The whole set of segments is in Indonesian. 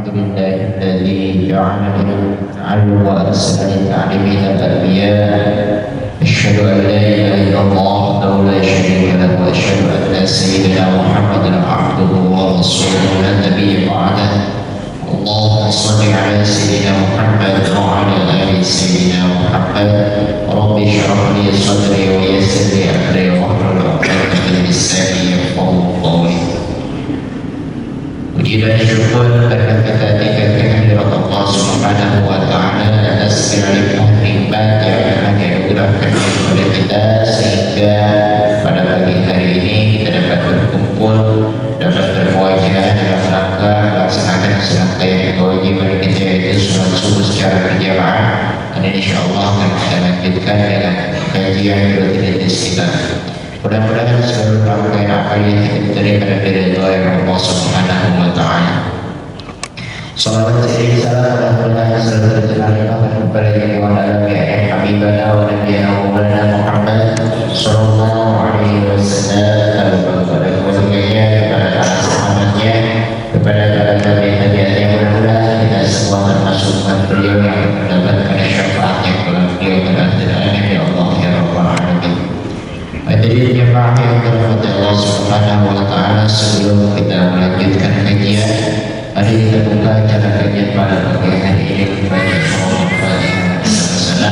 لله الذي جعل من العلو وأرسل التعليمين الأنبياء. أشهد أن لا إله إلا الله وحده لا شريك له وأشهد أن سيدنا محمدا عبده ورسوله لا نبي بعده. اللهم صل على سيدنا محمد وعلى آل سيدنا محمد. رب اشرح لي صدري ويسر لي أمري واحلل عقدة من لساني يفقهوا قولي. Puji dan syukur karena kita kehadirat Allah Subhanahu wa Ta'ala atas segala nikmat yang hanya dikurangkan oleh kita, sehingga pada pagi hari ini kita dapat berkumpul, dapat bermuajah dalam rangka melaksanakan serangkaian kewajiban kita, yaitu sholat subuh secara berjamaah. Dan insyaallah akan kita lanjutkan dengan kajian rutinitas kita. Mudah-mudahan seluruh rangkaian apa yang kita diterima dari Allah Subhanahu wa Ta'ala. Salawat dan salam mudah-mudahan selalu tercurahkan kepada junjungan alam yang habibana wa nabiyana Maulana Muhammad sallallahu alaihi wasallam, kepada keluarganya, kepada para sahabatnya, kepada para tabi'in yang mudah-mudahan kita semua termasuk beliau yang mendapatkan syafaatnya kepada beliau pada akhir ya Allah ya Rabbal Alamin. Hadirin jemaah yang dirahmati Allah Subhanahu wa Ta'ala, sebelum kita melanjutkan kajian, mari kita buka acara kajian pada pagi hari ini membaca surah Al-Fatihah bersama-sama.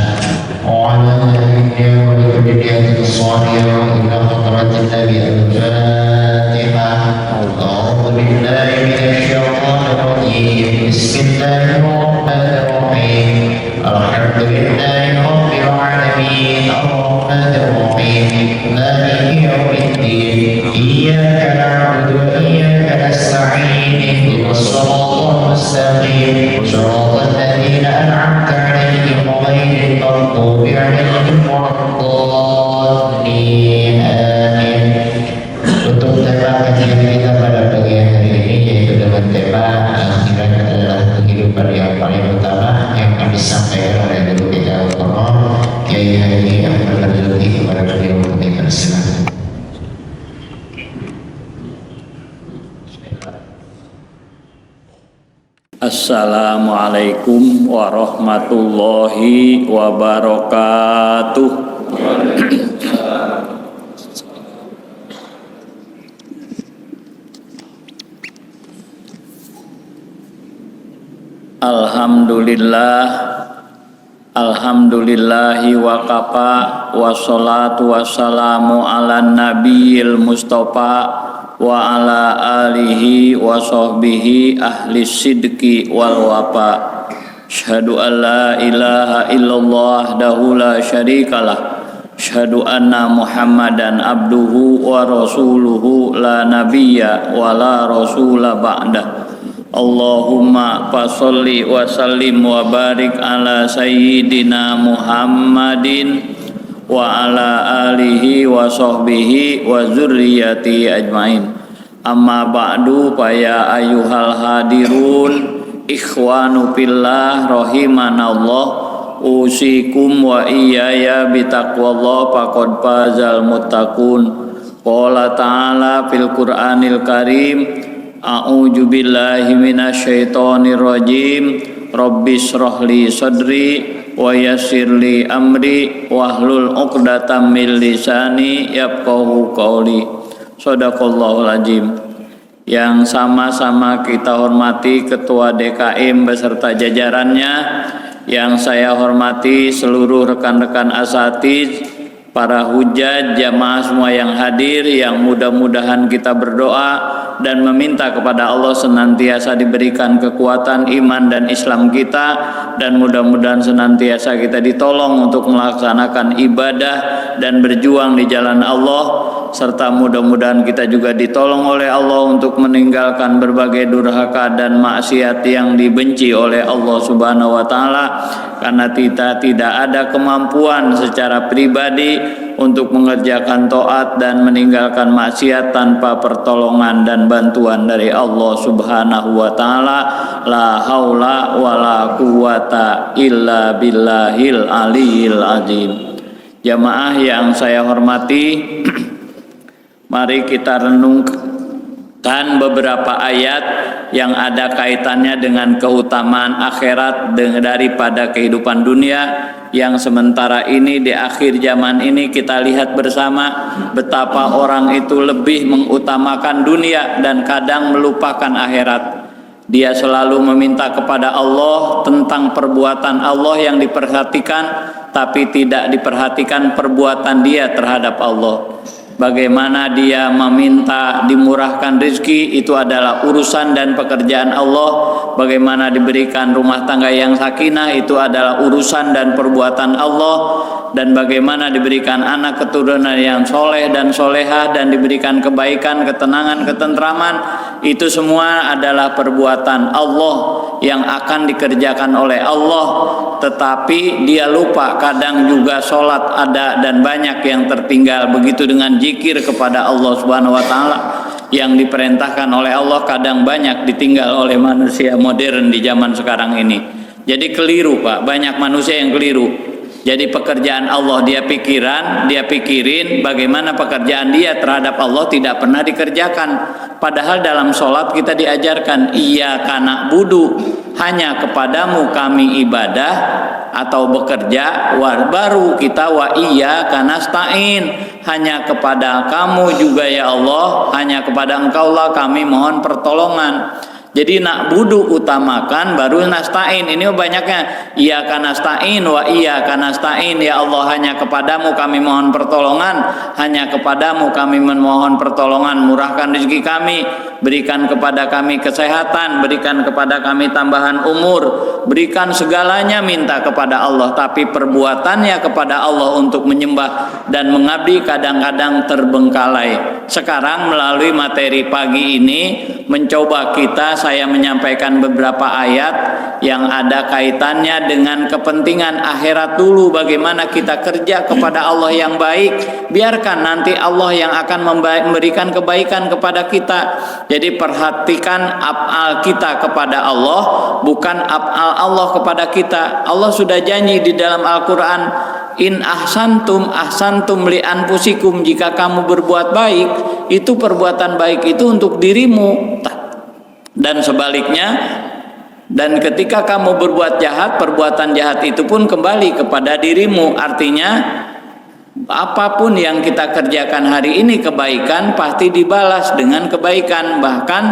Wa'alaikumsalam warahmatullahi wabarakatuh. Ila hadratin Nabi Al-Fatihah. A'udzu billahi minasyaitonir rajim. Bismillahirrahmanirrahim. Alhamdulillahi rabbil alamin. Arrahmanir rahim. Maliki yaumiddin. Iyyaka na'budu wa iyyaka nasta'in. Ihdinas siratal mustaqim. Shiratal ladzina an'amta 'alaihim ghairil maghdubi 'alaihim waladdallin. Amin. Untuk tema kajian kita pada pagi hari ini yaitu dengan tema akhirat adalah kehidupan yang paling utama, yang akan disampaikan oleh guru kita Al-Qur'an Kiai Haji Ahmad Marzuki. Kepada beliau kami persilakan. Assalamualaikum warahmatullahi wabarakatuh. Alhamdulillahi wa kafa, wassalatu wassalamu ala nabiyil mustafa wa ala alihi wa sahbihi ahli sidqi wal wafa. Asyhadu an la ilaha illallah wahdahu la syarikalah. Asyhadu anna Muhammadan abduhu wa rasuluhu la nabiyya wa la rasula ba'dah. Allahumma fasolli wa sallim wa barik ala sayyidina Muhammadin wa ala alihi wa sahbihi wa zurriyati ajmain. Amma ba'du, fa ya ayyuhal hadirun ikhwanu fillah rahimanallah, usikum wa iyaya bitaqwallah faqad fazal muttaqun. Qala ta'ala fil Qur'anil Karim, a'udzu billahi minasyaitonir rajim. Rabbis shrahli sadri wa yassirli amri wahlul 'uqdatam min lisani yafqahu qauli. Shadaqallahul azim. Yang sama-sama kita hormati Ketua DKM beserta jajarannya, yang saya hormati seluruh rekan-rekan asatiz, para hujjaj, jamaah semua yang hadir, yang mudah-mudahan kita berdoa dan meminta kepada Allah senantiasa diberikan kekuatan iman dan Islam kita, dan mudah-mudahan senantiasa kita ditolong untuk melaksanakan ibadah dan berjuang di jalan Allah, serta mudah-mudahan kita juga ditolong oleh Allah untuk meninggalkan berbagai durhaka dan maksiat yang dibenci oleh Allah Subhanahu wa Ta'ala, karena kita tidak ada kemampuan secara pribadi untuk mengerjakan taat dan meninggalkan maksiat tanpa pertolongan dan bantuan dari Allah Subhanahu wa Ta'ala. La haula wala quwata illa billahil aliyil azim. Jamaah yang saya hormati, mari kita renung dan beberapa ayat yang ada kaitannya dengan keutamaan akhirat daripada kehidupan dunia, yang sementara ini di akhir zaman ini kita lihat bersama betapa orang itu lebih mengutamakan dunia dan kadang melupakan akhirat. Dia selalu meminta kepada Allah tentang perbuatan Allah yang diperhatikan, tapi tidak diperhatikan perbuatan dia terhadap Allah. Bagaimana dia meminta dimurahkan rezeki, itu adalah urusan dan pekerjaan Allah. Bagaimana diberikan rumah tangga yang sakinah, itu adalah urusan dan perbuatan Allah. Dan bagaimana diberikan anak keturunan yang soleh dan solehah, dan diberikan kebaikan, ketenangan, ketentraman, itu semua adalah perbuatan Allah yang akan dikerjakan oleh Allah. Tetapi dia lupa, kadang juga sholat ada dan banyak yang tertinggal. Begitu dengan zikir kepada Allah Subhanahu wa taala yang diperintahkan oleh Allah, kadang banyak ditinggal oleh manusia modern di zaman sekarang ini. Jadi keliru, Pak, banyak manusia yang keliru. Jadi pekerjaan Allah dia pikirin, bagaimana pekerjaan dia terhadap Allah tidak pernah dikerjakan. Padahal dalam sholat kita diajarkan iyyaka na'budu, hanya kepadamu kami ibadah atau bekerja, baru kita wa iyyaka nasta'in, hanya kepada kamu juga ya Allah, hanya kepada engkau lah kami mohon pertolongan. Jadi na'budu utamakan, baru nasta'in. Ini banyaknya iyyaka nasta'in wa iyyaka nasta'in, ya Allah hanya kepadamu kami mohon pertolongan, hanya kepadamu kami memohon pertolongan, murahkan rezeki kami, berikan kepada kami kesehatan, berikan kepada kami tambahan umur, berikan segalanya minta kepada Allah. Tapi perbuatannya kepada Allah untuk menyembah dan mengabdi kadang-kadang terbengkalai. Sekarang melalui materi pagi ini mencoba saya menyampaikan beberapa ayat yang ada kaitannya dengan kepentingan akhirat dulu. Bagaimana kita kerja kepada Allah yang baik, biarkan nanti Allah yang akan memberikan kebaikan kepada kita. Jadi perhatikan af'al kita kepada Allah, bukan af'al Allah kepada kita. Allah sudah janji di dalam Al-Quran, in ahsantum ahsantum li anfusikum, jika kamu berbuat baik, itu perbuatan baik itu untuk dirimu. Dan sebaliknya, dan ketika kamu berbuat jahat, perbuatan jahat itu pun kembali kepada dirimu. Artinya apapun yang kita kerjakan hari ini kebaikan pasti dibalas dengan kebaikan. Bahkan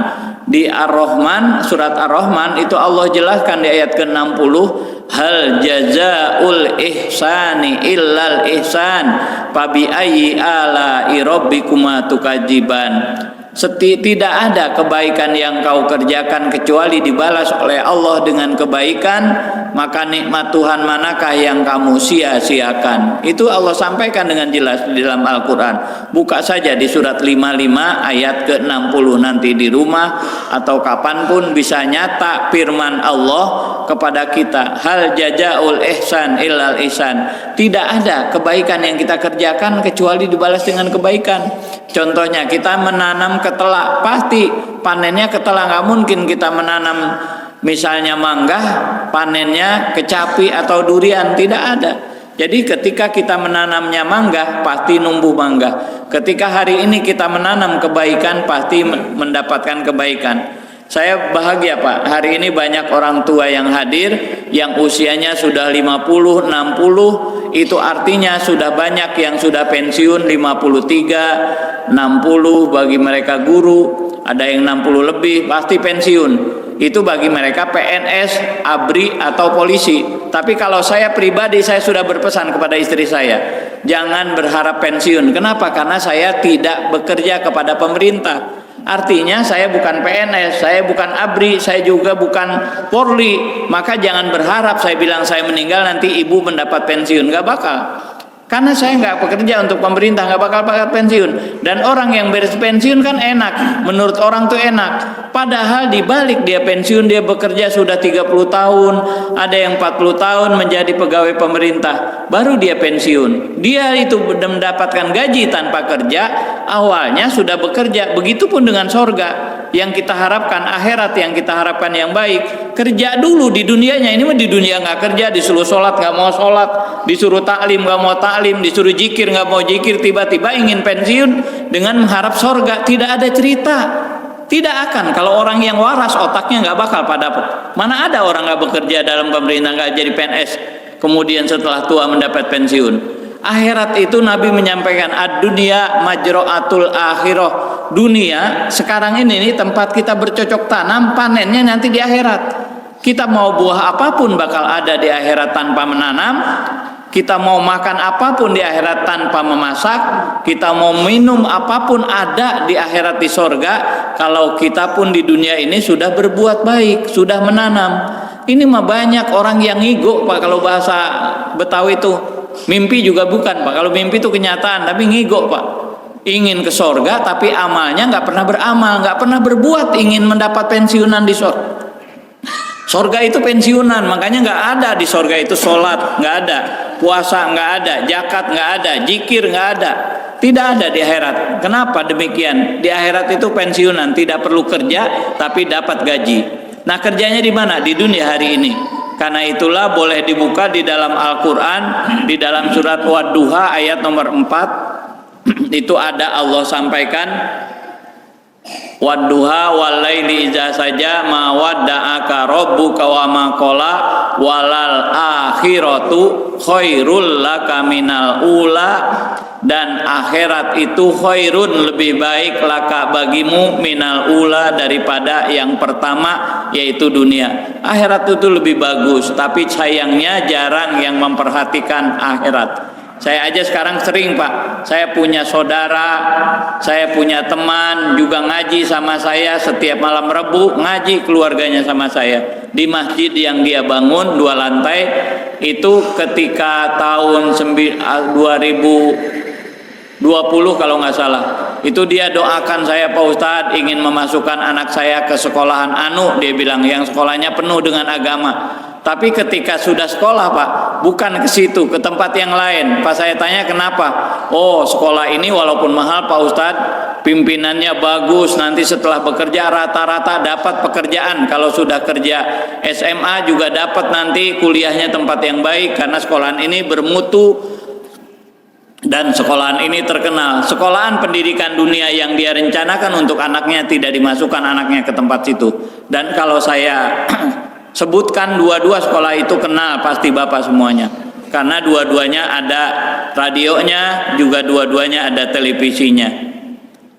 di Ar-Rahman, surat Ar-Rahman itu Allah jelaskan di ayat ke-60, hal jazaul ihsani illal ihsan fabi ayyi ala'i rabbikuma tukadziban. Tidak ada kebaikan yang kau kerjakan kecuali dibalas oleh Allah dengan kebaikan, maka nikmat Tuhan manakah yang kamu sia-siakan. Itu Allah sampaikan dengan jelas di dalam Al-Quran. Buka saja di surat 55 ayat ke-60 nanti di rumah atau kapanpun bisa nyata firman Allah kepada kita, hal jazaul ihsan illal ihsan. Tidak ada kebaikan yang kita kerjakan kecuali dibalas dengan kebaikan. Contohnya kita menanam ketela, pasti panennya ketela. Nggak mungkin kita menanam misalnya mangga, panennya kecapi atau durian, tidak ada. Jadi ketika kita menanamnya mangga, pasti numbuh mangga. Ketika hari ini kita menanam kebaikan, pasti mendapatkan kebaikan. Saya bahagia, Pak, hari ini banyak orang tua yang hadir yang usianya sudah 50, 60. Itu artinya sudah banyak yang sudah pensiun 53, 60 bagi mereka guru, ada yang 60 lebih pasti pensiun. Itu bagi mereka PNS, ABRI atau polisi. Tapi kalau saya pribadi, saya sudah berpesan kepada istri saya, jangan berharap pensiun. Kenapa? Karena saya tidak bekerja kepada pemerintah. Artinya saya bukan PNS, saya bukan ABRI, saya juga bukan Polri. Maka jangan berharap saya bilang saya meninggal nanti ibu mendapat pensiun. Gak bakal. Karena saya nggak bekerja untuk pemerintah, nggak bakal pensiun. Dan orang yang beres pensiun kan enak, menurut orang tuh enak. Padahal dibalik dia pensiun, dia bekerja sudah 30 tahun, ada yang 40 tahun menjadi pegawai pemerintah, baru dia pensiun. Dia itu mendapatkan gaji tanpa kerja, awalnya sudah bekerja. Begitupun dengan sorga yang kita harapkan, akhirat yang kita harapkan yang baik. Kerja dulu di dunianya, ini mah di dunia nggak kerja, disuruh sholat nggak mau sholat, disuruh taklim nggak mau taklim, disuruh jikir nggak mau jikir, tiba-tiba ingin pensiun dengan mengharap sorga. Tidak ada cerita, Tidak akan. Kalau orang yang waras otaknya nggak bakal pada. Mana ada orang nggak bekerja dalam pemerintah, nggak jadi PNS, kemudian setelah tua mendapat pensiun. Akhirat itu Nabi menyampaikan ad-dunya majra'atul akhirah. Dunia sekarang ini tempat kita bercocok tanam, panennya nanti di akhirat. Kita mau buah apapun bakal ada di akhirat tanpa menanam. Kita mau makan apapun di akhirat tanpa memasak, kita mau minum apapun ada di akhirat di sorga. Kalau kita pun di dunia ini sudah berbuat baik, sudah menanam. Ini mah banyak orang yang ngigo Pak, kalau bahasa Betawi itu mimpi juga bukan Pak. Kalau mimpi itu kenyataan, tapi ngigo Pak. Ingin ke sorga tapi amalnya nggak pernah beramal, nggak pernah berbuat, ingin mendapat pensiunan di sorga. Sorga itu pensiunan, makanya nggak ada di sorga itu sholat, nggak ada, puasa nggak ada, zakat nggak ada, zikir nggak ada, tidak ada di akhirat. Kenapa demikian? Di akhirat itu pensiunan, tidak perlu kerja, tapi dapat gaji. Nah kerjanya di mana? Di dunia hari ini. Karena itulah boleh dibuka di dalam Al-Quran, di dalam surat Wad-Duha ayat nomor 4, itu ada Allah sampaikan, Wadduha walaili idza saja ma wadda'aka rabbuka wa ma qala walal akhiratu khairul laka minal ula, dan akhirat itu khairun lebih baik laka bagimu minal ula daripada yang pertama yaitu dunia. Akhirat itu lebih bagus, tapi sayangnya jarang yang memperhatikan akhirat. Saya aja sekarang sering Pak, saya punya saudara, saya punya teman juga ngaji sama saya setiap malam Rebu, ngaji keluarganya sama saya di masjid yang dia bangun 2 lantai. Itu ketika tahun 2020 kalau nggak salah, itu dia doakan saya, Pak Ustadz ingin memasukkan anak saya ke sekolahan anu, dia bilang yang sekolahnya penuh dengan agama. Tapi ketika sudah sekolah Pak, bukan ke situ, ke tempat yang lain. Pas saya tanya kenapa? Oh sekolah ini walaupun mahal Pak Ustadz, pimpinannya bagus, nanti setelah bekerja rata-rata dapat pekerjaan. Kalau sudah kerja SMA juga dapat nanti kuliahnya tempat yang baik, karena sekolahan ini bermutu dan sekolahan ini terkenal. Sekolahan pendidikan dunia yang dia rencanakan untuk anaknya tidak dimasukkan anaknya ke tempat situ. Dan kalau saya sebutkan dua-dua sekolah itu kenal pasti Bapak semuanya, karena dua-duanya ada radionya, juga dua-duanya ada televisinya.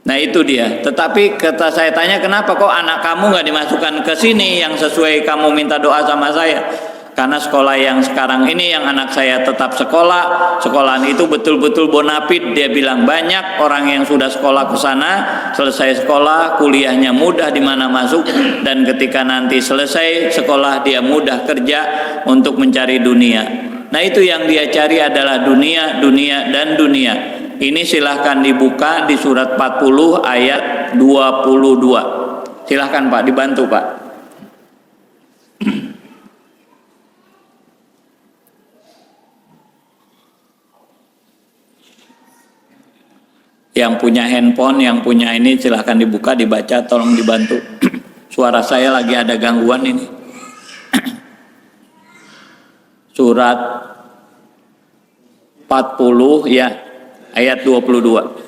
Nah itu dia. Tetapi kata saya tanya kenapa kok anak kamu nggak dimasukkan ke sini yang sesuai kamu minta doa sama saya? Karena sekolah yang sekarang ini yang anak saya tetap sekolah, sekolahan itu betul-betul bonafid. Dia bilang banyak orang yang sudah sekolah ke sana, selesai sekolah, kuliahnya mudah di mana masuk, dan ketika nanti selesai sekolah dia mudah kerja untuk mencari dunia. Nah itu yang dia cari adalah dunia, dunia, dan dunia. Ini silahkan dibuka di surat 40 ayat 22. Silahkan Pak, dibantu Pak. Yang punya handphone, yang punya ini silahkan dibuka, dibaca, tolong dibantu. Suara saya lagi ada gangguan ini. Surat 40 ya, ayat 22.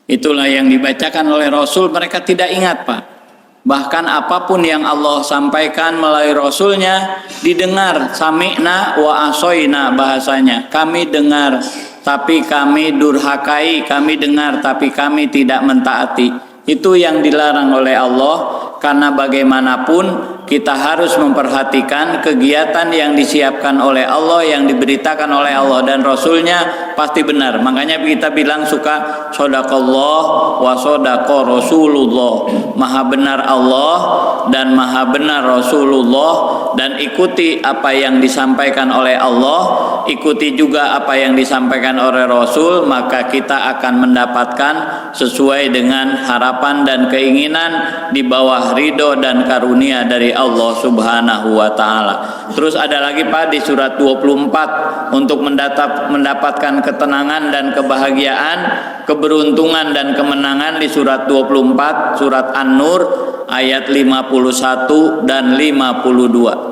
Itulah yang dibacakan oleh Rasul, mereka tidak ingat Pak. Bahkan apapun yang Allah sampaikan melalui Rasulnya didengar, sami'na wa asoina bahasanya. Kami dengar tapi kami durhakai, kami dengar tapi kami tidak mentaati. Itu yang dilarang oleh Allah, karena bagaimanapun kita harus memperhatikan kegiatan yang disiapkan oleh Allah, yang diberitakan oleh Allah dan Rasulnya pasti benar. Makanya kita bilang suka sodaqallah wa sodaqa Rasulullah. Maha benar Allah dan maha benar Rasulullah, dan ikuti apa yang disampaikan oleh Allah, ikuti juga apa yang disampaikan oleh Rasul, maka kita akan mendapatkan sesuai dengan harapan dan keinginan di bawah ridho dan karunia dari Allah Subhanahu wa taala. Terus ada lagi Pak di surat 24 untuk mendapatkan ketenangan dan kebahagiaan, keberuntungan dan kemenangan di surat 24 surat An-Nur ayat 51 dan 52.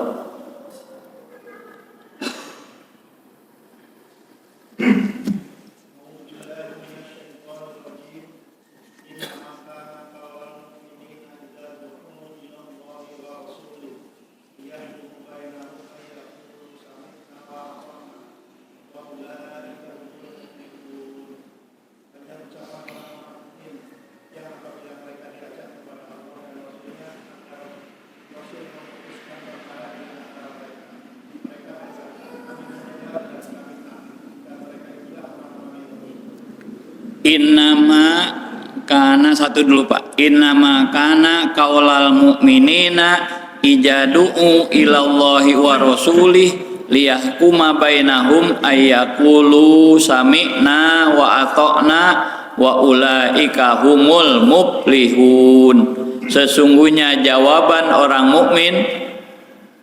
Innama kana satu dulu Pak. Innama kana qaulal mu'minina ijadu'u ilallahi wa rasulih liyahkuma bainahum ayyaqulu sami'na wa ata'na wa ulaika humul muflihun. Sesungguhnya jawaban orang mukmin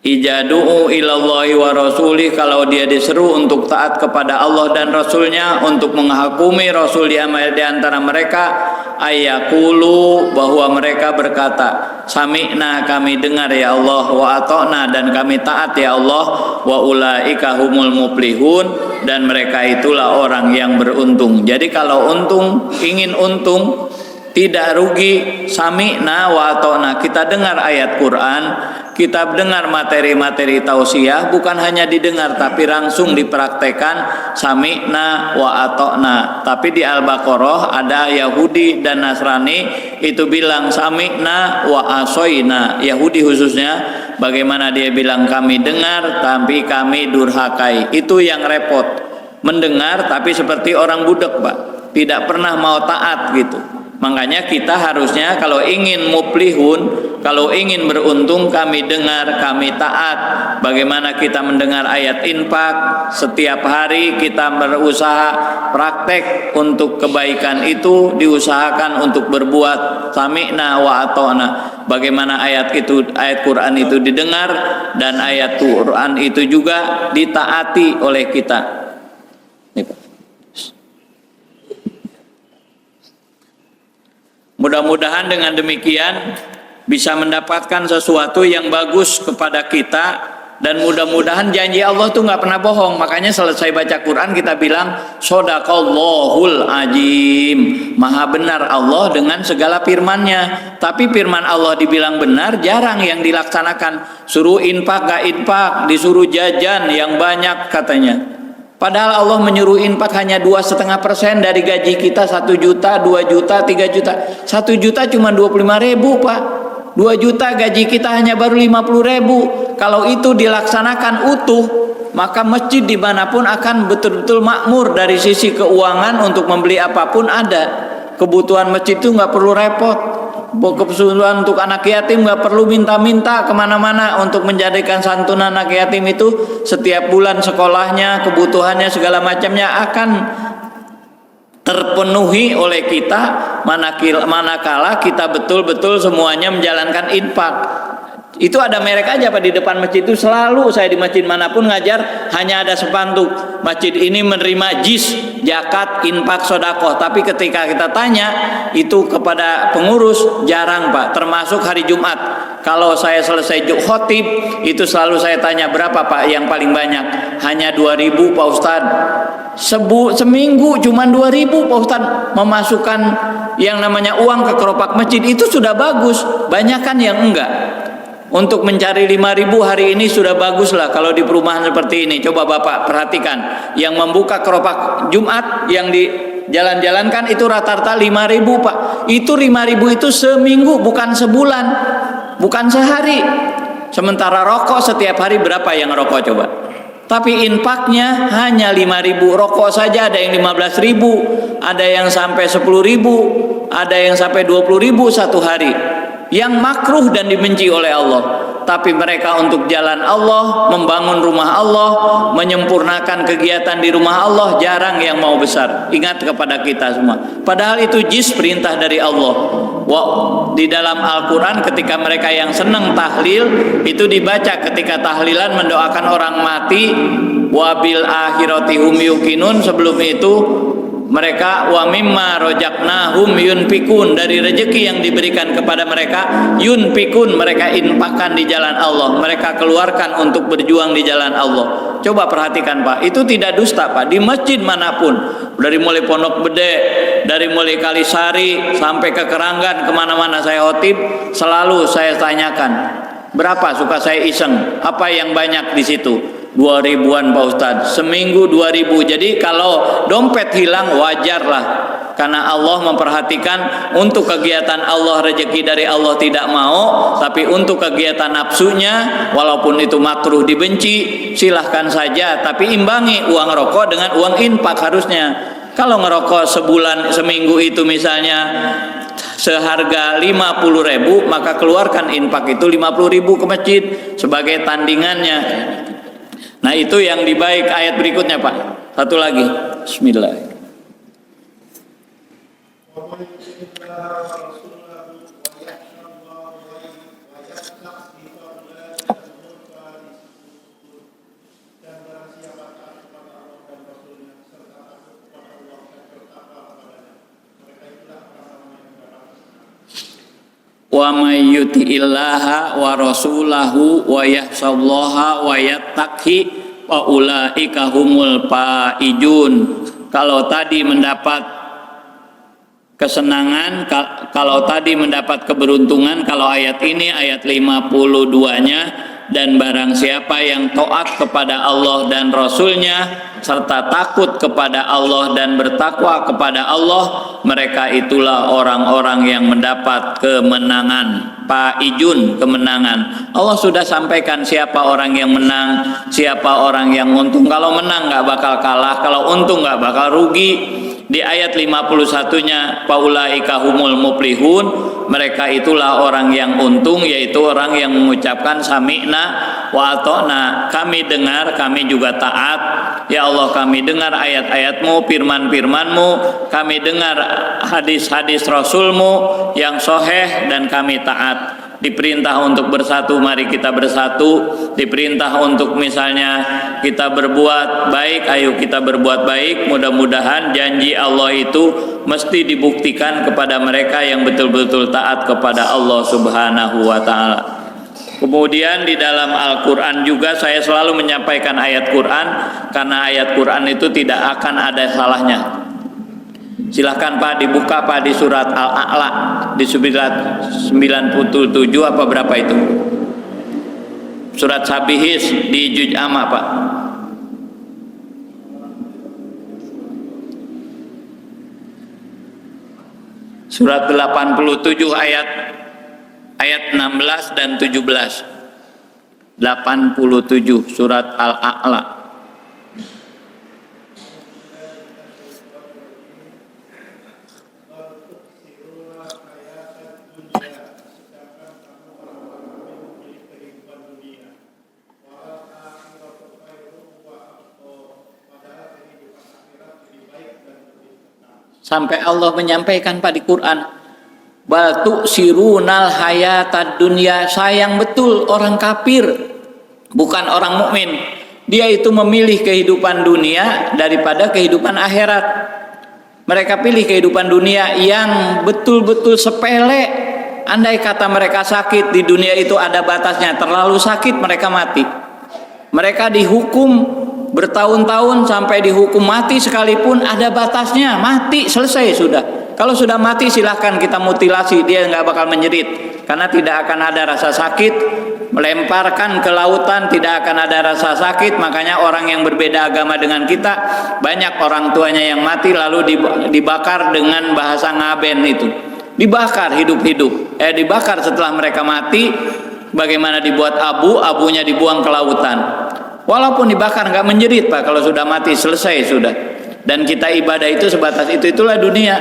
ijadu'u ilallahi wa rasulih, kalau dia diseru untuk taat kepada Allah dan Rasulnya, untuk menghakumi Rasul di antara mereka, ayakulu, bahwa mereka berkata, sami'na, kami dengar ya Allah, wa ata'na, dan kami taat ya Allah, wa ulaika humul muflihun, dan mereka itulah orang yang beruntung. Jadi kalau ingin untung, tidak rugi, sami'na wa ata'na, kita dengar ayat Quran, kita dengar materi-materi tausiah, bukan hanya didengar tapi langsung dipraktekkan, sami'na wa ata'na. Tapi di Al-Baqarah ada Yahudi dan Nasrani itu bilang sami'na wa asoina. Yahudi khususnya, bagaimana dia bilang kami dengar tapi kami durhakai. Itu yang repot, mendengar tapi seperti orang budak Pak, tidak pernah mau taat gitu. Makanya kita harusnya kalau ingin muflihun, kalau ingin beruntung, kami dengar, kami taat. Bagaimana kita mendengar ayat infak, setiap hari kita berusaha praktek untuk kebaikan itu, diusahakan untuk berbuat sami'na wa ata'na. Bagaimana ayat Quran itu didengar dan ayat Quran itu juga ditaati oleh kita. Mudah-mudahan dengan demikian bisa mendapatkan sesuatu yang bagus kepada kita, dan mudah-mudahan janji Allah tuh nggak pernah bohong. Makanya selesai baca Quran kita bilang shodaqallahul azim, maha benar Allah dengan segala firman-Nya. Tapi firman Allah dibilang benar, jarang yang dilaksanakan. Suruh infak gak infak, disuruh jajan yang banyak katanya. Padahal Allah menyuruh infak hanya 2,5% dari gaji kita, 1 juta, 2 juta, 3 juta. 1 juta cuma 25.000 Pak. 2 juta gaji kita hanya baru 50.000. Kalau itu dilaksanakan utuh, maka masjid dimanapun akan betul-betul makmur dari sisi keuangan, untuk membeli apapun ada. Kebutuhan masjid itu nggak perlu repot. Kebutuhan untuk anak yatim nggak perlu minta-minta kemana-mana untuk menjadikan santunan anak yatim itu. Setiap bulan sekolahnya, kebutuhannya, segala macamnya akan terpenuhi oleh kita manakala kita betul-betul semuanya menjalankan infak. Itu ada merek aja Pak di depan masjid itu. Selalu saya di masjid manapun ngajar hanya ada spanduk, masjid ini menerima jis, zakat, infak, sedekah. Tapi ketika kita tanya itu kepada pengurus, jarang Pak. Termasuk hari Jumat, kalau saya selesai khotib itu selalu saya tanya, berapa Pak yang paling banyak? Hanya 2.000 Pak Ustadz. Seminggu cuma 2.000 Pak Ustadz memasukkan yang namanya uang ke keropak masjid, itu sudah bagus. Banyak kan yang enggak. Untuk mencari 5.000 hari ini sudah bagus lah kalau di perumahan seperti ini. Coba Bapak perhatikan, yang membuka keropak Jumat yang di jalan-jalankan itu rata-rata 5.000 Pak. Itu 5.000 itu seminggu, bukan sebulan, bukan sehari. Sementara rokok setiap hari berapa yang rokok coba? Tapi infaknya hanya 5.000. Rokok saja ada yang 15.000, ada yang sampai 10.000, ada yang sampai 20.000 satu hari. Yang makruh dan dibenci oleh Allah. Tapi mereka untuk jalan Allah, membangun rumah Allah, menyempurnakan kegiatan di rumah Allah, jarang yang mau besar. Ingat kepada kita semua. Padahal itu jis perintah dari Allah. Di dalam Al-Quran ketika mereka yang senang tahlil, itu dibaca ketika tahlilan mendoakan orang mati. Wabil akhirati hum yuqinun. Sebelum itu mereka wa mimma rojaknahum yunfikun, dari rezeki yang diberikan kepada mereka yunfikun, mereka infakkan di jalan Allah, mereka keluarkan untuk berjuang di jalan Allah. Coba perhatikan Pak, itu tidak dusta Pak. Di masjid manapun, dari mulai Pondok Gede, dari mulai Kalisari sampai ke Keranggan, kemana-mana saya khotib, selalu saya tanyakan, berapa? Suka saya iseng, apa yang banyak di situ? 2.000-an Pak Ustadz, seminggu 2.000. Jadi kalau dompet hilang wajar lah, karena Allah memperhatikan untuk kegiatan Allah, rezeki dari Allah tidak mau, tapi untuk kegiatan nafsunya, walaupun itu makruh dibenci, silahkan saja, tapi imbangi uang rokok dengan uang infak harusnya. Kalau ngerokok seminggu itu misalnya seharga 50.000, maka keluarkan infak itu 50.000 ke masjid sebagai tandingannya. Nah itu yang dibaik. Ayat berikutnya Pak, satu lagi. Bismillah. Wa may yuti'illaha wa rasulahu wa yahsallaha wa yattaqi wa ulaika humul faizun. Kalau tadi mendapat kesenangan, kalau tadi mendapat keberuntungan, kalau ayat ini ayat 52-nya, dan barang siapa yang taat kepada Allah dan Rasulnya serta takut kepada Allah dan bertakwa kepada Allah, mereka itulah orang-orang yang mendapat kemenangan. Faizun, kemenangan. Allah sudah sampaikan siapa orang yang menang, siapa orang yang untung. Kalau menang nggak bakal kalah, kalau untung nggak bakal rugi. Di ayat 51-nya, faulaika humul muflihun, mereka itulah orang yang untung, yaitu orang yang mengucapkan sami'na wa ata'na, kami dengar, kami juga taat. Ya Allah, kami dengar ayat-ayatmu, firman-firmanmu, kami dengar hadis-hadis Rasulmu yang sahih, dan kami taat. Diperintah untuk bersatu, mari kita bersatu. Diperintah untuk misalnya kita berbuat baik, ayo kita berbuat baik. Mudah-mudahan janji Allah itu mesti dibuktikan kepada mereka yang betul-betul taat kepada Allah Subhanahu wa ta'ala. Kemudian di dalam Al-Quran juga saya selalu menyampaikan ayat Quran, karena ayat Quran itu tidak akan ada salahnya. Silahkan Pak dibuka Pak di surat Al-A'la, di surat 97 apa berapa itu? Surat Sabihis di Juz Amma Pak. Surat 87 ayat 16 dan 17. 87 surat Al-A'la. Sampai Allah menyampaikan pada Quran, bal tu'sirunal hayatad dunya, sayang betul orang kafir, bukan orang mukmin. Dia itu memilih kehidupan dunia daripada kehidupan akhirat. Mereka pilih kehidupan dunia yang betul-betul sepele. Andai kata mereka sakit di dunia itu ada batasnya, terlalu sakit mereka mati. Mereka dihukum bertahun-tahun sampai dihukum mati sekalipun ada batasnya, mati selesai sudah. Kalau sudah mati silahkan kita mutilasi, dia nggak bakal menjerit karena tidak akan ada rasa sakit. Melemparkan ke lautan tidak akan ada rasa sakit. Makanya orang yang berbeda agama dengan kita, banyak orang tuanya yang mati lalu dibakar dengan bahasa ngaben itu, dibakar hidup-hidup, dibakar setelah mereka mati. Bagaimana dibuat abu, abunya dibuang ke lautan. Walaupun dibakar nggak menjerit Pak, kalau sudah mati selesai sudah. Dan kita ibadah itu sebatas itu, itulah dunia.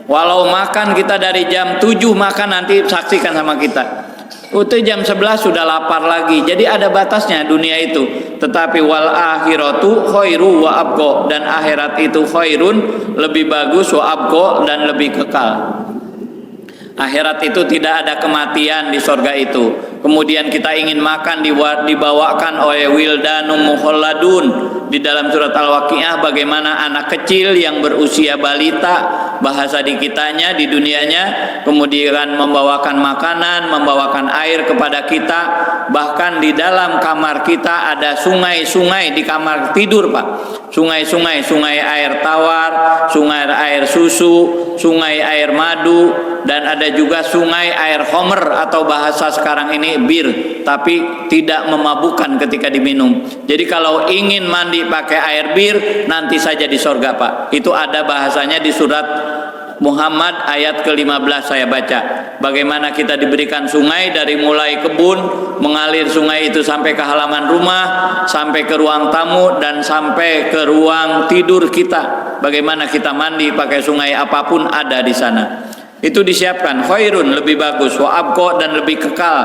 Walau makan kita dari jam 7 makan, nanti saksikan sama kita. Itu jam 11 sudah lapar lagi. Jadi ada batasnya dunia itu. Tetapi wal akhiratu khairu wa abqa, dan akhirat itu khairun, lebih bagus, wa abqa, dan lebih kekal. Akhirat itu tidak ada kematian di surga itu. Kemudian kita ingin makan, dibawakan oleh wildanum mukhalladun. Di dalam surat Al-Waqiah bagaimana anak kecil yang berusia balita, bahasa di kitanya, di dunianya, kemudian membawakan makanan, membawakan air kepada kita. Bahkan di dalam kamar kita ada sungai-sungai di kamar tidur Pak. Sungai-sungai, sungai air tawar, sungai air susu, sungai air madu, dan ada juga sungai air homer atau bahasa sekarang ini bir, tapi tidak memabukkan ketika diminum. Jadi kalau ingin mandi pakai air bir, nanti saja di sorga Pak. Itu ada bahasanya di surat Muhammad ayat ke-15 saya baca. Bagaimana kita diberikan sungai dari mulai kebun, mengalir sungai itu sampai ke halaman rumah, sampai ke ruang tamu, dan sampai ke ruang tidur kita. Bagaimana kita mandi pakai sungai apapun ada di sana. Itu disiapkan, khairun, lebih bagus, wa abqa, dan lebih kekal.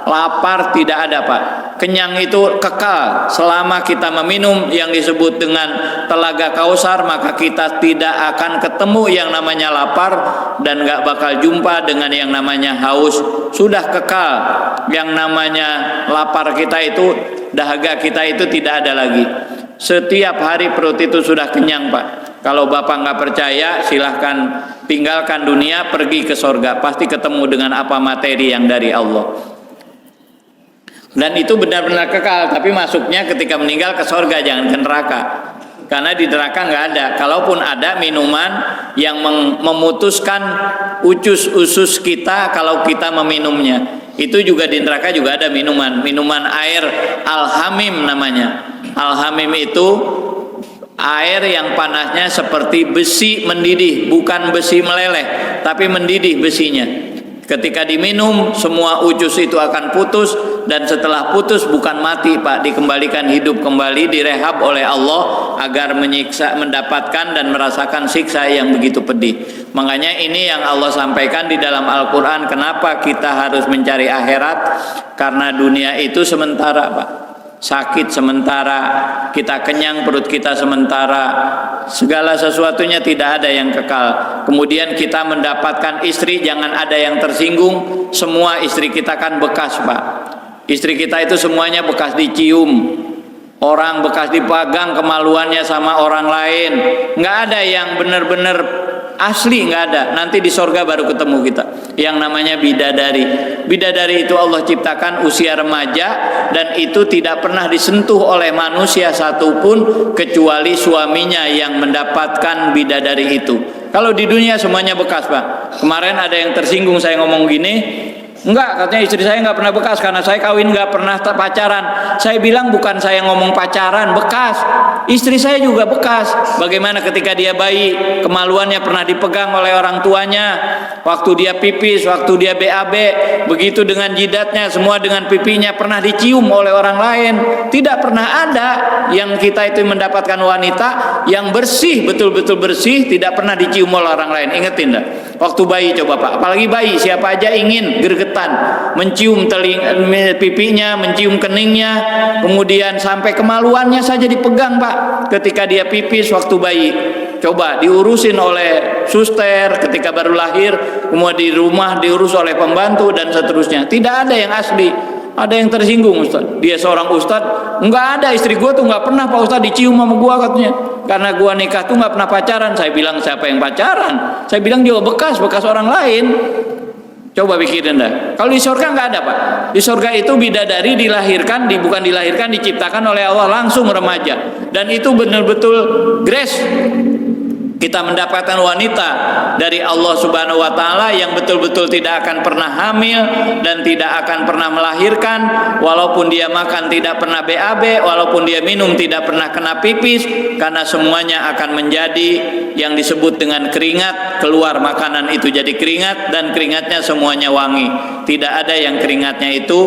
Lapar tidak ada Pak. Kenyang itu kekal. Selama kita meminum yang disebut dengan telaga Kausar, maka kita tidak akan ketemu yang namanya lapar, dan gak bakal jumpa dengan yang namanya haus. Sudah kekal. Yang namanya lapar kita itu, dahaga kita itu tidak ada lagi. Setiap hari perut itu sudah kenyang Pak. Kalau Bapak nggak percaya, silahkan tinggalkan dunia, pergi ke sorga. Pasti ketemu dengan apa materi yang dari Allah. Dan itu benar-benar kekal. Tapi masuknya ketika meninggal ke sorga, jangan ke neraka. Karena di neraka nggak ada. Kalaupun ada minuman yang memutuskan usus kita kalau kita meminumnya. Itu juga di neraka juga ada minuman. Minuman air al-hamim namanya. Al-hamim itu air yang panasnya seperti besi mendidih, bukan besi meleleh, tapi mendidih besinya. Ketika diminum, semua usus itu akan putus, dan setelah putus bukan mati Pak, dikembalikan hidup kembali, direhab oleh Allah agar menyiksa, mendapatkan dan merasakan siksa yang begitu pedih. Makanya ini yang Allah sampaikan di dalam Al-Quran. Kenapa kita harus mencari akhirat? Karena dunia itu sementara Pak. Sakit sementara, kita kenyang perut kita sementara, segala sesuatunya tidak ada yang kekal. Kemudian kita mendapatkan istri, jangan ada yang tersinggung. Semua istri kita kan bekas Pak. Istri kita itu semuanya bekas dicium orang, bekas dipegang kemaluannya sama orang lain. Nggak ada yang benar-benar asli, nggak ada. Nanti di sorga baru ketemu kita yang namanya bidadari. Bidadari itu Allah ciptakan usia remaja, dan itu tidak pernah disentuh oleh manusia satupun kecuali suaminya yang mendapatkan bidadari itu. Kalau di dunia semuanya bekas Pak. Kemarin ada yang tersinggung saya ngomong gini, enggak, katanya istri saya nggak pernah bekas karena saya kawin nggak pernah pacaran. Saya bilang bukan saya ngomong pacaran, bekas. Istri saya juga bekas. Bagaimana ketika dia bayi, kemaluannya pernah dipegang oleh orang tuanya. Waktu dia pipis, waktu dia BAB, begitu dengan jidatnya, semua dengan pipinya pernah dicium oleh orang lain. Tidak pernah ada yang kita itu mendapatkan wanita yang bersih, betul-betul bersih, tidak pernah dicium oleh orang lain. Ingetin dah. Waktu bayi coba Pak, apalagi bayi, siapa aja ingin gergetan, mencium pipinya, mencium keningnya, kemudian sampai kemaluannya saja dipegang Pak. Ketika dia pipis waktu bayi, coba diurusin oleh suster ketika baru lahir, kemudian di rumah diurus oleh pembantu dan seterusnya. Tidak ada yang asli. Ada yang tersinggung Ustaz. Dia seorang Ustaz, enggak ada, istri gua tuh enggak pernah Pak Ustaz dicium sama gua katanya. Karena gua nikah tuh enggak pernah pacaran. Saya bilang siapa yang pacaran? Saya bilang dia bekas orang lain. Coba pikirin dah. Kalau di surga enggak ada Pak. Di surga itu bidadari dilahirkan, bukan dilahirkan, diciptakan oleh Allah langsung remaja. Dan itu benar-betul grace. Kita mendapatkan wanita dari Allah Subhanahu wa Ta'ala yang betul-betul tidak akan pernah hamil dan tidak akan pernah melahirkan, walaupun dia makan tidak pernah BAB, walaupun dia minum tidak pernah kena pipis, karena semuanya akan menjadi yang disebut dengan keringat. Keluar makanan itu jadi keringat, dan keringatnya semuanya wangi. Tidak ada yang keringatnya itu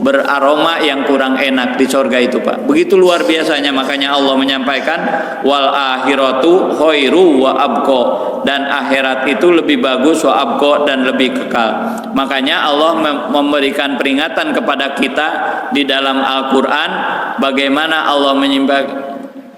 beraroma yang kurang enak di surga itu, Pak. Begitu luar biasanya, makanya Allah menyampaikan wal akhiratu khairu wa abqa, dan akhirat itu lebih bagus wa abqa, dan lebih kekal. Makanya Allah memberikan peringatan kepada kita di dalam Al-Qur'an bagaimana Allah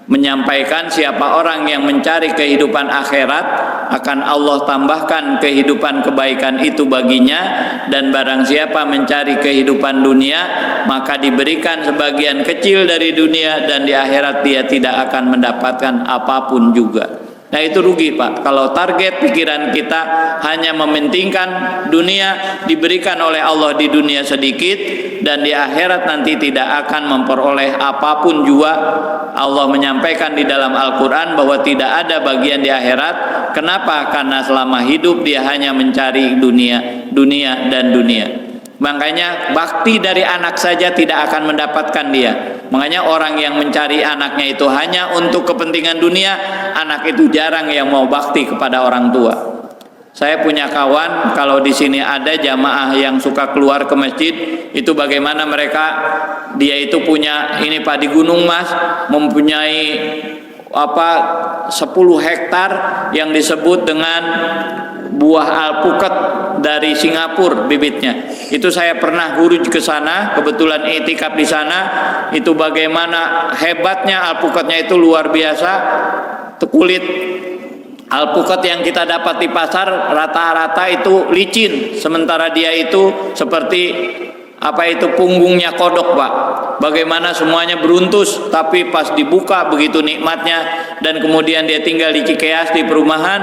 menyampaikan siapa orang yang mencari kehidupan akhirat akan Allah tambahkan kehidupan kebaikan itu baginya, dan barang siapa mencari kehidupan dunia maka diberikan sebagian kecil dari dunia dan di akhirat dia tidak akan mendapatkan apapun juga. Nah itu rugi, Pak, kalau target pikiran kita hanya mementingkan dunia, diberikan oleh Allah di dunia sedikit dan di akhirat nanti tidak akan memperoleh apapun juga. Allah menyampaikan di dalam Al-Quran bahwa tidak ada bagian di akhirat. Kenapa? Karena selama hidup dia hanya mencari dunia, dunia dan dunia. Makanya bakti dari anak saja tidak akan mendapatkan dia. Makanya orang yang mencari anaknya itu hanya untuk kepentingan dunia, anak itu jarang yang mau bakti kepada orang tua. Saya punya kawan, kalau di sini ada jamaah yang suka keluar ke masjid, itu bagaimana mereka, dia itu punya ini, Pak, di Gunung Mas, mempunyai 10 hektar yang disebut dengan buah alpukat dari Singapura bibitnya. Itu saya pernah huruj ke sana, kebetulan itikaf di sana. Itu bagaimana hebatnya alpukatnya, itu luar biasa. Kulit alpukat yang kita dapat di pasar rata-rata itu licin, sementara dia itu seperti punggungnya kodok, Pak. Bagaimana semuanya beruntus, tapi pas dibuka begitu nikmatnya. Dan kemudian dia tinggal di Cikeas di perumahan.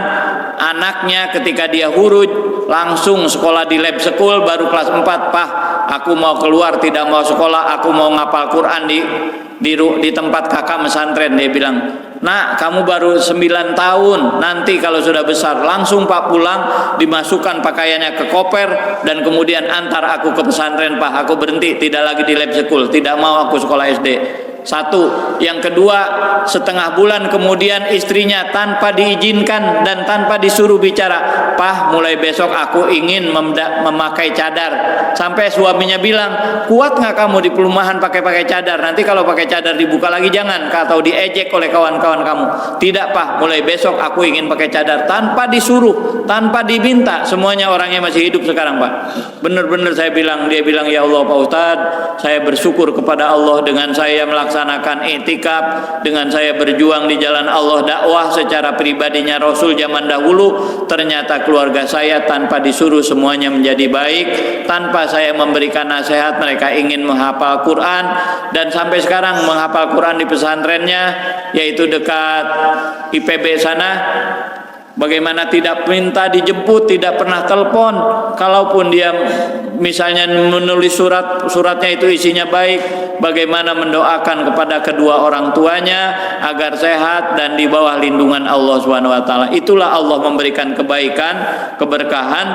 Anaknya ketika dia huruj langsung sekolah di lab school baru kelas 4, "Pak, aku mau keluar, tidak mau sekolah, aku mau ngapal Quran di tempat kakak mesantren." Dia bilang, "Nak, kamu baru 9 tahun, nanti kalau sudah besar langsung Pak pulang, dimasukkan pakaiannya ke koper dan kemudian antar aku ke pesantren, Pak. Aku berhenti, tidak lagi di lab school, tidak mau aku sekolah SD." Satu. Yang kedua, setengah bulan kemudian istrinya tanpa diizinkan dan tanpa disuruh bicara, "Pak, mulai besok aku ingin memakai cadar." Sampai suaminya bilang, "Kuat nggak kamu di perumahan pakai cadar? Nanti kalau pakai cadar dibuka lagi jangan, atau diejek oleh kawan-kawan kamu." "Tidak, Pak, mulai besok aku ingin pakai cadar." Tanpa disuruh, tanpa diminta. Semuanya orangnya masih hidup sekarang, Pak. Benar-benar saya bilang, dia bilang, "Ya Allah, Pak Ustadz, saya bersyukur kepada Allah dengan saya melaksanakan i'tikaf, dengan saya berjuang di jalan Allah, dakwah secara pribadinya Rasul zaman dahulu, ternyata keluarga saya tanpa disuruh semuanya menjadi baik, tanpa saya memberikan nasihat mereka ingin menghafal Quran, dan sampai sekarang menghafal Quran di pesantrennya, yaitu dekat IPB sana. Bagaimana tidak minta dijemput, tidak pernah telepon. Kalaupun dia misalnya menulis suratnya itu isinya baik, bagaimana mendoakan kepada kedua orang tuanya agar sehat dan di bawah lindungan Allah Subhanahu wa taala. Itulah Allah memberikan kebaikan, keberkahan.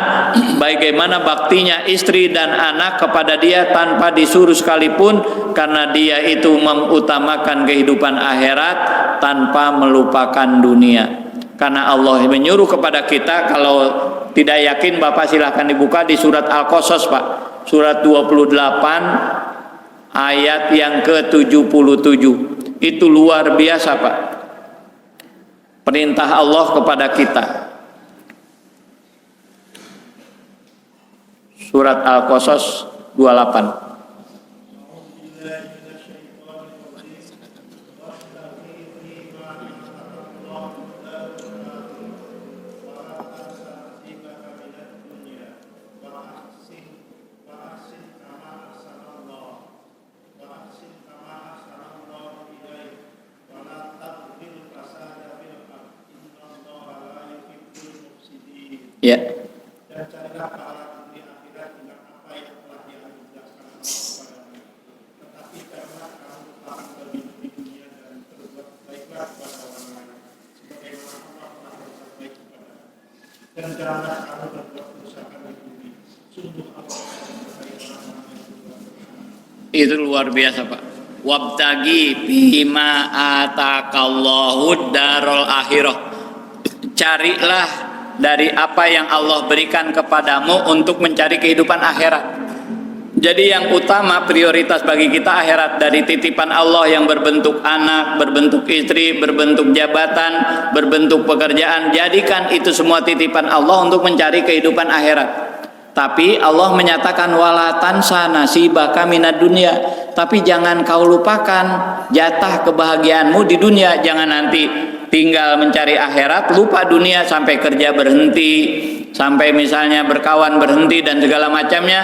Bagaimana baktinya istri dan anak kepada dia tanpa disuruh sekalipun, karena dia itu mengutamakan kehidupan akhirat tanpa melupakan dunia. Karena Allah menyuruh kepada kita, kalau tidak yakin Bapak silahkan dibuka di surat Al-Qasas, Pak. Surat 28 ayat yang ke-77. Itu luar biasa, Pak. Perintah Allah kepada kita. Surat Al-Qasas 28. Ya. Dan carilah pahala di akhirat dengan apa yang telah dianugerahkan Allah kepadamu. Tetapi karena kamu telah berhidup di dunia dan berbuat baiklah kepada orang lain, sebagaimana Allah telah berbuat baik kepadamu. Dan janganlah kamu berbuat kerusakan di bumi. Sungguh Allah akan berkahi orang-orang yang berbuat kerusakan. Itu luar biasa, Pak. Wabtagi bima atakallahu darul akhirah. Carilah dari apa yang Allah berikan kepadamu untuk mencari kehidupan akhirat. Jadi yang utama prioritas bagi kita akhirat, dari titipan Allah yang berbentuk anak, berbentuk istri, berbentuk jabatan, berbentuk pekerjaan. Jadikan itu semua titipan Allah untuk mencari kehidupan akhirat. Tapi Allah menyatakan wala tansa nasibaka minad dunya. Tapi jangan kau lupakan jatah kebahagiaanmu di dunia. Jangan nanti tinggal mencari akhirat, lupa dunia sampai kerja berhenti, sampai misalnya berkawan berhenti dan segala macamnya.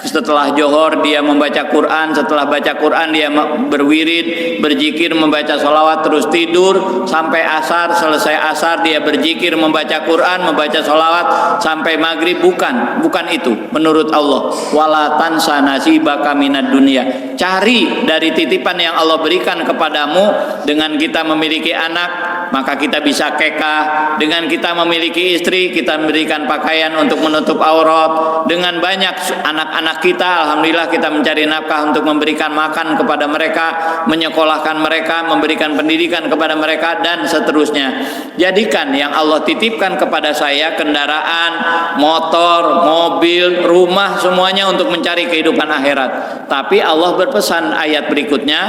Setelah johor dia membaca Quran, setelah baca Quran dia berwirid, berzikir, membaca sholawat, terus tidur sampai asar. Selesai asar dia berzikir, membaca Quran, membaca sholawat sampai maghrib. Bukan itu menurut Allah. Wala tansa nasibaka minad dunya. Cari dari titipan yang Allah berikan kepadamu. Dengan kita memiliki anak, maka kita bisa kekah. Dengan kita memiliki istri, kita memberikan pakaian untuk menutup aurat. Dengan banyak anak-anak kita, alhamdulillah kita mencari nafkah untuk memberikan makan kepada mereka, menyekolahkan mereka, memberikan pendidikan kepada mereka, dan seterusnya. Jadikan yang Allah titipkan kepada saya, kendaraan, motor, mobil, rumah, semuanya untuk mencari kehidupan akhirat. Tapi Allah berpesan ayat berikutnya,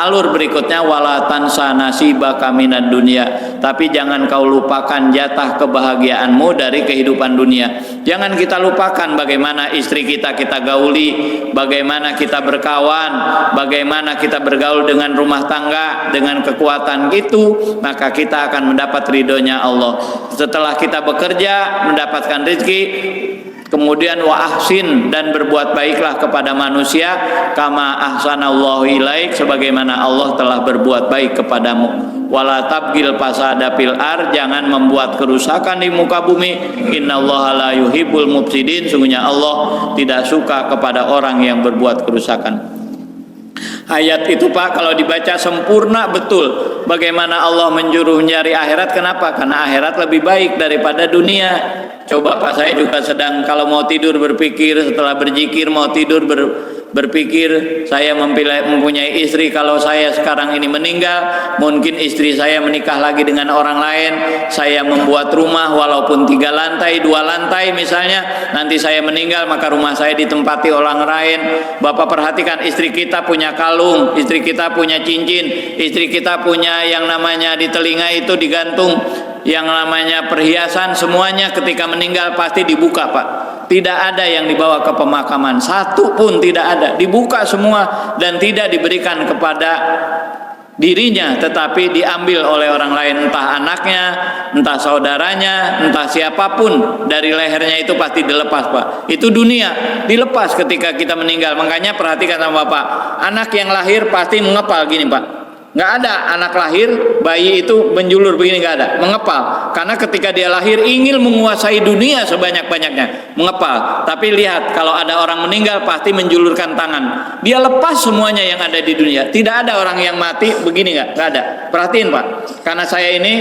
alur berikutnya, wala tansa nasibaka minad dunya. Tapi jangan kau lupakan jatah kebahagiaanmu dari kehidupan dunia. Jangan kita lupakan bagaimana istri kita gauli, bagaimana kita berkawan, bagaimana kita bergaul dengan rumah tangga. Dengan kekuatan itu maka kita akan mendapat ridhonya Allah. Setelah kita bekerja mendapatkan rezeki, kemudian wa ahsin, dan berbuat baiklah kepada manusia kama ahsanallahu ilaik, sebagaimana Allah telah berbuat baik kepadamu. Wala tabgil fasada fil ar, jangan membuat kerusakan di muka bumi. Innallaha la yuhibbul mufsidin, sungguhnya Allah tidak suka kepada orang yang berbuat kerusakan. Ayat itu Pak kalau dibaca sempurna betul bagaimana Allah menjuruh nyari akhirat. Kenapa? Karena akhirat lebih baik daripada dunia. Coba Pak, saya juga sedang kalau mau tidur berpikir, setelah berzikir mau tidur berpikir, saya mempunyai istri. Kalau saya sekarang ini meninggal, mungkin istri saya menikah lagi dengan orang lain. Saya membuat rumah walaupun 3 lantai, 2 lantai misalnya. Nanti saya meninggal maka rumah saya ditempati orang lain. Bapak perhatikan, istri kita punya kalung, istri kita punya cincin, istri kita punya yang namanya di telinga itu digantung yang namanya perhiasan. Semuanya ketika meninggal pasti dibuka Pak. Tidak ada yang dibawa ke pemakaman, satu pun tidak ada, dibuka semua dan tidak diberikan kepada dirinya, tetapi diambil oleh orang lain, entah anaknya, entah saudaranya, entah siapapun. Dari lehernya itu pasti dilepas Pak. Itu dunia, dilepas ketika kita meninggal. Makanya perhatikan sama Bapak, anak yang lahir pasti mengepal gini Pak. Nggak ada anak lahir bayi itu menjulur begini, nggak ada, mengepal. Karena ketika dia lahir ingin menguasai dunia sebanyak-banyaknya, mengepal. Tapi lihat, kalau ada orang meninggal pasti menjulurkan tangan, dia lepas semuanya yang ada di dunia. Tidak ada orang yang mati begini, nggak ada. Perhatiin Pak, karena saya ini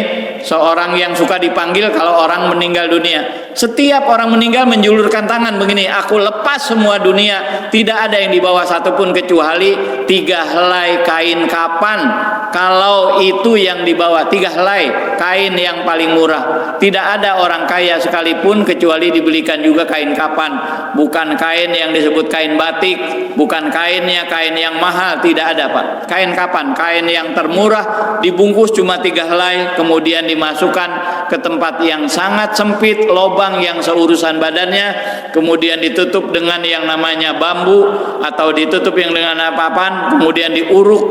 seorang yang suka dipanggil kalau orang meninggal dunia. Setiap orang meninggal menjulurkan tangan begini, aku lepas semua dunia, tidak ada yang dibawa satupun kecuali 3 helai kain kapan. Kalau itu yang dibawa 3 helai kain yang paling murah. Tidak ada orang kaya sekalipun kecuali dibelikan juga kain kapan. Bukan kain yang disebut kain batik, bukan kainnya kain yang mahal, tidak ada Pak. Kain kapan, kain yang termurah, dibungkus cuma 3 helai, kemudian dimasukkan ke tempat yang sangat sempit, lobang yang seurusan badannya, kemudian ditutup dengan yang namanya bambu atau ditutup yang dengan apa-apaan, kemudian diuruk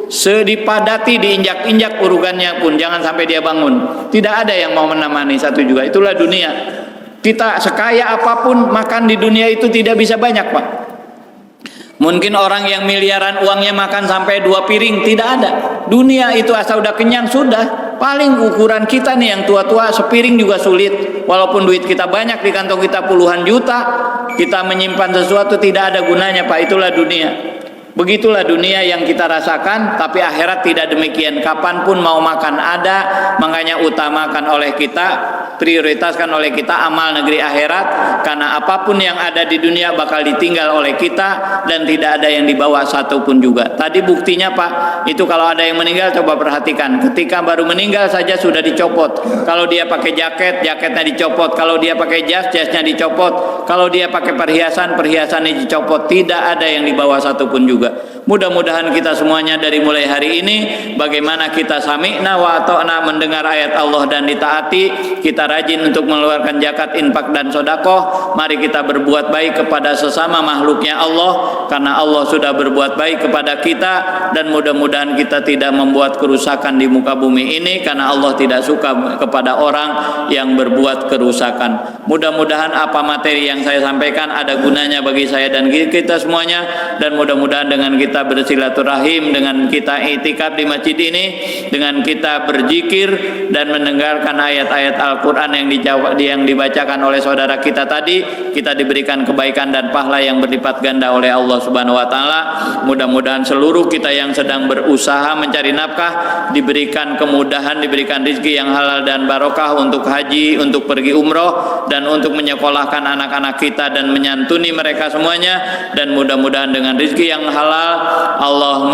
sedipadati, diinjak-injak urugannya pun jangan sampai dia bangun. Tidak ada yang mau menemani satu juga. Itulah dunia. Kita sekaya apapun makan di dunia itu tidak bisa banyak Pak. Mungkin orang yang miliaran uangnya makan sampai 2 piring, tidak ada. Dunia itu asal udah kenyang sudah. Paling ukuran kita nih yang tua-tua sepiring juga sulit. Walaupun duit kita banyak di kantong kita puluhan juta, kita menyimpan sesuatu tidak ada gunanya Pak. Itulah dunia. Begitulah dunia yang kita rasakan, tapi akhirat tidak demikian. Kapanpun mau makan ada, makanya utamakan oleh kita, prioritaskan oleh kita amal negeri akhirat, karena apapun yang ada di dunia bakal ditinggal oleh kita dan tidak ada yang dibawa satupun juga. Tadi buktinya Pak, itu kalau ada yang meninggal coba perhatikan, ketika baru meninggal saja sudah dicopot. Kalau dia pakai jaket, jaketnya dicopot. Kalau dia pakai jas, jasnya dicopot. Kalau dia pakai perhiasan, perhiasannya dicopot. Tidak ada yang dibawa satupun juga. Mudah-mudahan kita semuanya dari mulai hari ini, bagaimana kita sami'na wa ata'na mendengar ayat Allah dan ditaati, kita rajin untuk mengeluarkan zakat, infak dan sedekah. Mari kita berbuat baik kepada sesama makhluknya Allah, karena Allah sudah berbuat baik kepada kita, dan mudah-mudahan kita tidak membuat kerusakan di muka bumi ini, karena Allah tidak suka kepada orang yang berbuat kerusakan. Mudah-mudahan apa materi yang saya sampaikan ada gunanya bagi saya dan kita semuanya, dan mudah-mudahan dengan kita bersilaturahim, dengan kita i'tikaf di masjid ini, dengan kita berzikir dan mendengarkan ayat-ayat Al-Quran yang dibacakan oleh saudara kita tadi, kita diberikan kebaikan dan pahala yang berlipat ganda oleh Allah Subhanahu wa Ta'ala. Mudah-mudahan seluruh kita yang sedang berusaha mencari nafkah diberikan kemudahan, diberikan rezeki yang halal dan barokah untuk haji, untuk pergi umroh, dan untuk menyekolahkan anak-anak kita dan menyantuni mereka semuanya. Dan mudah-mudahan dengan rezeki yang halal Allah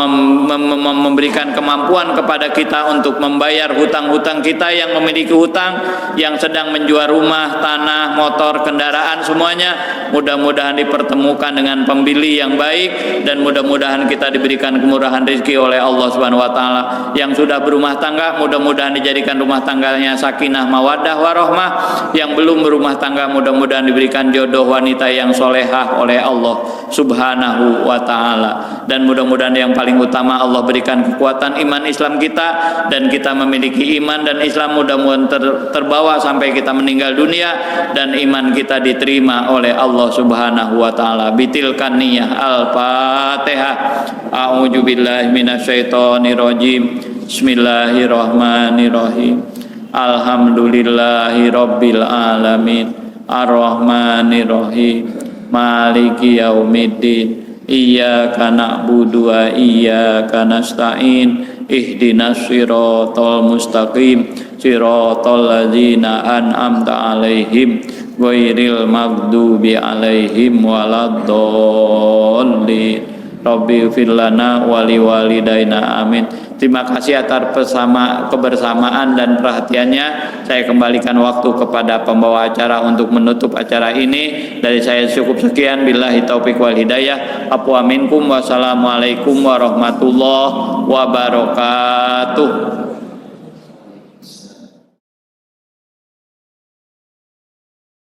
memberikan kemampuan kepada kita untuk membayar hutang-hutang kita yang memiliki hutang, yang sedang menjual rumah, tanah, motor, kendaraan semuanya. Mudah-mudahan dipertemukan dengan pembeli yang baik, dan mudah-mudahan kita diberikan kemurahan rezeki oleh Allah Subhanahu wa Ta'ala. Yang sudah berumah tangga, mudah-mudahan dijadikan rumah tangganya sakinah mawaddah warahmah. Yang belum berumah tangga, mudah-mudahan diberikan jodoh wanita yang solehah oleh Allah Subhanahu wa Ta'ala. Dan mudah-mudahan yang paling utama Allah berikan kekuatan iman Islam kita, dan kita memiliki iman dan Islam mudah-mudahan terbawa sampai kita meninggal dunia, dan iman kita diterima oleh Allah Subhanahu wa Ta'ala. Bitilkan niyah. Al-Fatihah. A'udzu billahi minasyaitonir rajim. Bismillahirrahmanirrahim. Alhamdulillahi rabbil alamin. Ar-Rahmanirrahim. Maliki yaumiddin. Iyyaka na'budu wa iyyaka nasta'in. Ihdinas siratal mustaqim, siratal ladzina an'amta 'alaihim ghairil maghdubi 'alaihim waladdallin. Rabbi ighfir lana wa liwalidayna amin. Terima kasih atas kebersamaan dan perhatiannya. Saya kembalikan waktu kepada pembawa acara untuk menutup acara ini. Dari saya cukup sekian. Billahi taufiq wal hidayah. Afu minkum. Wassalamualaikum warahmatullahi wabarakatuh.